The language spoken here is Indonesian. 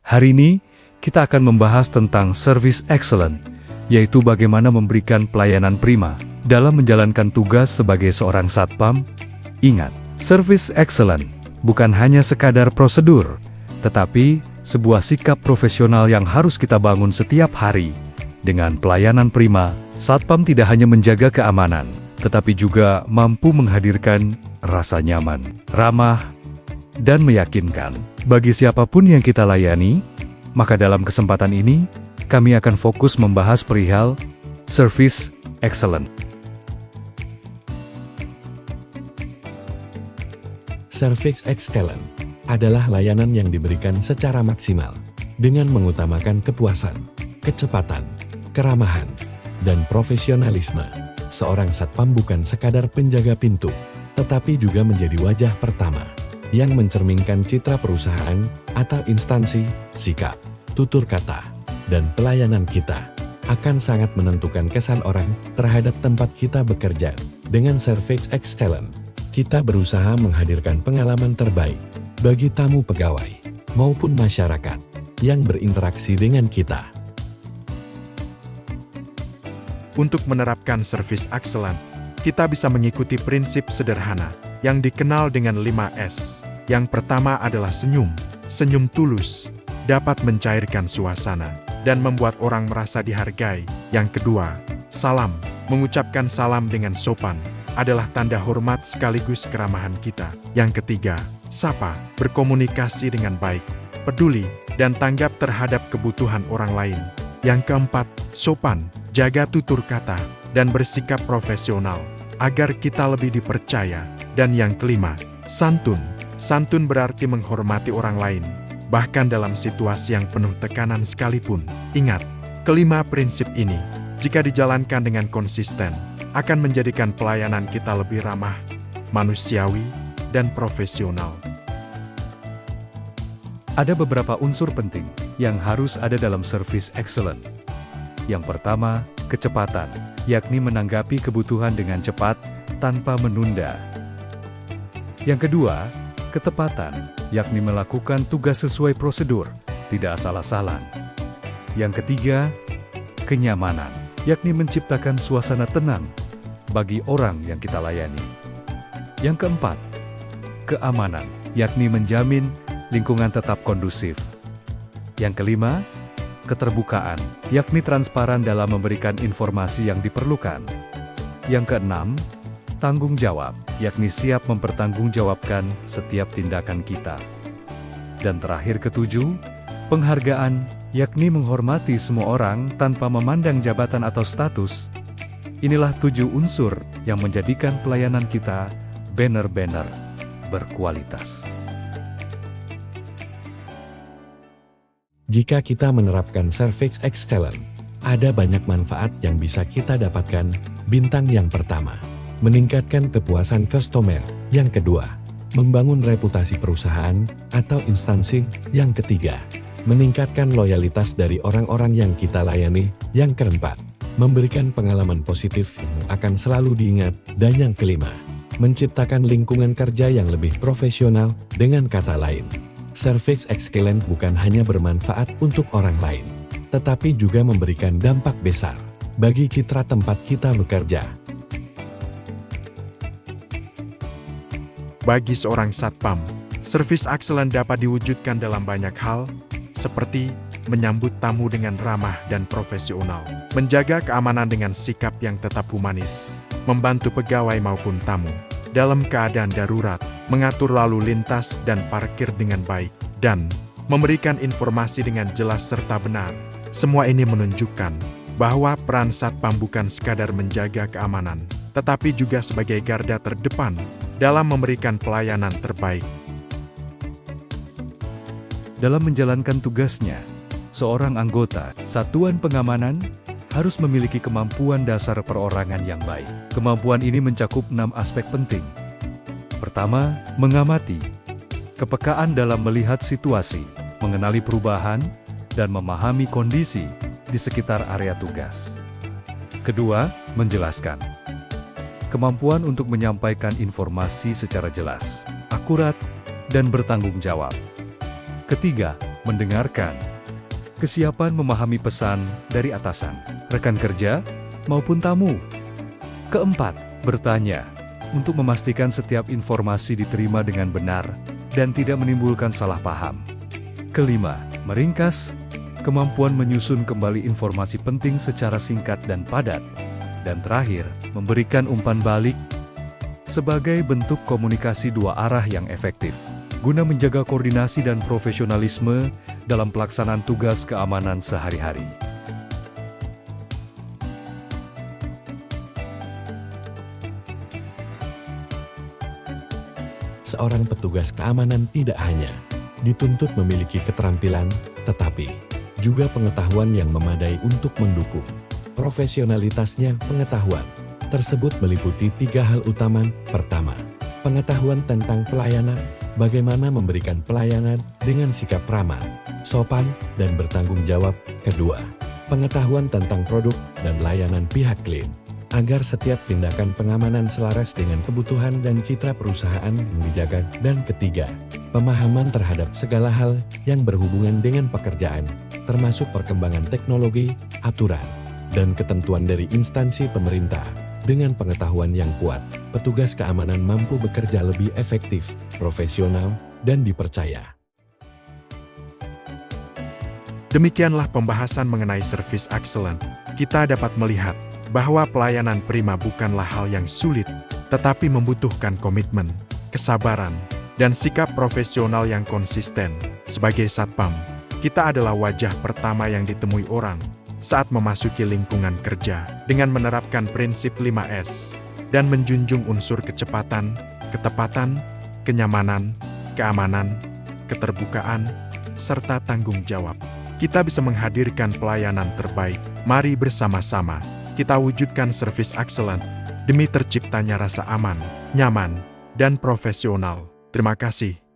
Hari ini, kita akan membahas tentang Service Excellent, yaitu bagaimana memberikan pelayanan prima dalam menjalankan tugas sebagai seorang satpam. Ingat, Service Excellent bukan hanya sekadar prosedur, tetapi sebuah sikap profesional yang harus kita bangun setiap hari. Dengan pelayanan prima, satpam tidak hanya menjaga keamanan, tetapi juga mampu menghadirkan rasa nyaman, ramah, dan meyakinkan bagi siapapun yang kita layani. Maka dalam kesempatan ini, kami akan fokus membahas perihal Service Excellent. Service Excellent adalah layanan yang diberikan secara maksimal dengan mengutamakan kepuasan, kecepatan, keramahan, dan profesionalisme. Seorang satpam bukan sekadar penjaga pintu, tetapi juga menjadi wajah pertama yang mencerminkan citra perusahaan atau instansi. Sikap, tutur kata, dan pelayanan kita akan sangat menentukan kesan orang terhadap tempat kita bekerja. Dengan Service Excellent, kita berusaha menghadirkan pengalaman terbaik bagi tamu pegawai maupun masyarakat yang berinteraksi dengan kita. Untuk menerapkan Service Excellent, kita bisa mengikuti prinsip sederhana yang dikenal dengan 5S. Yang pertama adalah senyum. Senyum tulus dapat mencairkan suasana dan membuat orang merasa dihargai. Yang kedua, salam. Mengucapkan salam dengan sopan adalah tanda hormat sekaligus keramahan kita. Yang ketiga, sapa. Berkomunikasi dengan baik, peduli, dan tanggap terhadap kebutuhan orang lain. Yang keempat, sopan. Jaga tutur kata dan bersikap profesional agar kita lebih dipercaya. Dan yang kelima, santun. Santun berarti menghormati orang lain, bahkan dalam situasi yang penuh tekanan sekalipun. Ingat, kelima prinsip ini, jika dijalankan dengan konsisten, akan menjadikan pelayanan kita lebih ramah, manusiawi, dan profesional. Ada beberapa unsur penting yang harus ada dalam Service Excellent. Yang pertama, kecepatan, yakni menanggapi kebutuhan dengan cepat tanpa menunda. Yang kedua, ketepatan, yakni melakukan tugas sesuai prosedur, tidak asal-asalan. Yang ketiga, kenyamanan, yakni menciptakan suasana tenang bagi orang yang kita layani. Yang keempat, keamanan, yakni menjamin lingkungan tetap kondusif. Yang kelima, keterbukaan, yakni transparan dalam memberikan informasi yang diperlukan. Yang keenam, tanggung jawab, yakni siap mempertanggungjawabkan setiap tindakan kita. Dan terakhir ketujuh, penghargaan, yakni menghormati semua orang tanpa memandang jabatan atau status. Inilah 7 unsur yang menjadikan pelayanan kita benar-benar berkualitas. Jika kita menerapkan Service Excellent, ada banyak manfaat yang bisa kita dapatkan. Bintang yang pertama, meningkatkan kepuasan customer. Yang kedua, membangun reputasi perusahaan atau instansi. Yang ketiga, meningkatkan loyalitas dari orang-orang yang kita layani. Yang keempat, memberikan pengalaman positif yang akan selalu diingat. Dan yang kelima, menciptakan lingkungan kerja yang lebih profesional. Dengan kata lain, Service Excellent bukan hanya bermanfaat untuk orang lain, tetapi juga memberikan dampak besar bagi citra tempat kita bekerja. Bagi seorang satpam, Service Excellent dapat diwujudkan dalam banyak hal, seperti menyambut tamu dengan ramah dan profesional, menjaga keamanan dengan sikap yang tetap humanis, membantu pegawai maupun tamu dalam keadaan darurat, mengatur lalu lintas dan parkir dengan baik, dan memberikan informasi dengan jelas serta benar. Semua ini menunjukkan bahwa peran satpam bukan sekadar menjaga keamanan, tetapi juga sebagai garda terdepan dalam memberikan pelayanan terbaik. Dalam menjalankan tugasnya, seorang anggota satuan pengamanan harus memiliki kemampuan dasar perorangan yang baik. Kemampuan ini mencakup 6 aspek penting. Pertama, mengamati. Kepekaan dalam melihat situasi, mengenali perubahan, dan memahami kondisi di sekitar area tugas. Kedua, menjelaskan. Kemampuan untuk menyampaikan informasi secara jelas, akurat, dan bertanggung jawab. Ketiga, mendengarkan. Kesiapan memahami pesan dari atasan, rekan kerja, maupun tamu. Keempat, bertanya, untuk memastikan setiap informasi diterima dengan benar dan tidak menimbulkan salah paham. Kelima, meringkas, kemampuan menyusun kembali informasi penting secara singkat dan padat. Dan terakhir, memberikan umpan balik sebagai bentuk komunikasi dua arah yang efektif, guna menjaga koordinasi dan profesionalisme dalam pelaksanaan tugas keamanan sehari-hari. Seorang petugas keamanan tidak hanya dituntut memiliki keterampilan, tetapi juga pengetahuan yang memadai untuk mendukung profesionalitasnya. Pengetahuan tersebut meliputi 3 hal utama. Pertama, pengetahuan tentang pelayanan, bagaimana memberikan pelayanan dengan sikap ramah, sopan, dan bertanggung jawab. Kedua, pengetahuan tentang produk dan layanan pihak klien, agar setiap tindakan pengamanan selaras dengan kebutuhan dan citra perusahaan yang dijaga. Dan ketiga, pemahaman terhadap segala hal yang berhubungan dengan pekerjaan, termasuk perkembangan teknologi, aturan, dan ketentuan dari instansi pemerintah. Dengan pengetahuan yang kuat, petugas keamanan mampu bekerja lebih efektif, profesional, dan dipercaya. Demikianlah pembahasan mengenai service excellent. Kita dapat melihat bahwa pelayanan prima bukanlah hal yang sulit, tetapi membutuhkan komitmen, kesabaran, dan sikap profesional yang konsisten. Sebagai satpam, kita adalah wajah pertama yang ditemui orang saat memasuki lingkungan kerja dengan menerapkan prinsip 5S dan menjunjung unsur kecepatan, ketepatan, kenyamanan, keamanan, keterbukaan, serta tanggung jawab. Kita bisa menghadirkan pelayanan terbaik. Mari bersama-sama kita wujudkan service excellent demi terciptanya rasa aman, nyaman, dan profesional. Terima kasih.